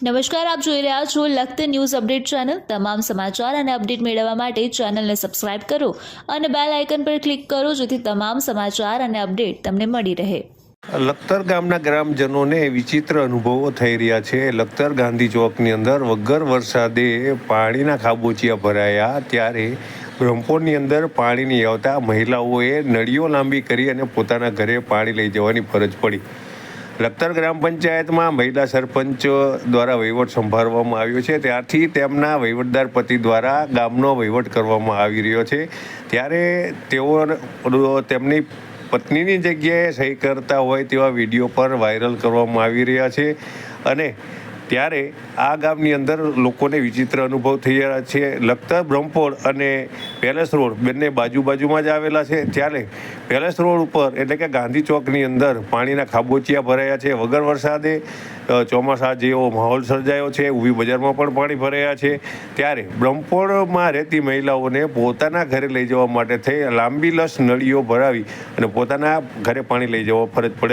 નમસ્કાર, આપ જોઈ રહ્યા છો લખત ન્યૂઝ અપડેટ ચેનલ। તમામ સમાચાર અને અપડેટ મેળવવા માટે ચેનલને સબસ્ક્રાઇબ કરો અને બેલ આઇકન પર ક્લિક કરો જેથી તમામ સમાચાર અને અપડેટ તમને મળી રહે। લખતર ગામના ગ્રામજનોને વિચિત્ર અનુભવો થઈ રહ્યા છે। લખતર ગાંધી ચોકની અંદર વગર વરસાદે પાણીના ખાબોચિયા ભરાયા ત્યારે બ્રહ્મપોરની અંદર પાણી નહીં આવતા મહિલાઓએ નળીઓ લાંબી કરી અને પોતાના ઘરે પાણી લઈ જવાની ફરજ પડી। લખતર ગ્રામ પંચાયતમાં મહિલા સરપંચ દ્વારા વહીવટ સંભાળવામાં આવ્યો છે, ત્યારથી તેમના વહીવટદાર પતિ દ્વારા ગામનો વહીવટ કરવામાં આવી રહ્યો છે। ત્યારે તેઓ તેમની પત્નીની જગ્યાએ સહી કરતા હોય તેવા વિડીયો પર વાયરલ કરવામાં આવી રહ્યા છે અને ત્યારે આ ગામની અંદર લોકોને વિચિત્ર અનુભવ થઈ રહ્યા છે। લખતર બ્રહ્મપોળ અને પેલેસ રોડ બંને બાજુમાં જ આવેલા છે, ત્યારે પેલેસ રોડ ઉપર એટલે કે ગાંધી ચોકની અંદર પાણીના ખાબોચિયા ભરાયા છે। વગર વરસાદે ચોમાસા જેવો માહોલ સર્જાયો છે, ઊભી બજારમાં પણ પાણી ભરાયા છે। ત્યારે બ્રહ્મપોળમાં રહેતી મહિલાઓને પોતાના ઘરે લઈ જવા માટે થઈ લાંબી લસ નળીઓ ભરાવી અને પોતાના ઘરે પાણી લઈ જવા ફરજ પડે।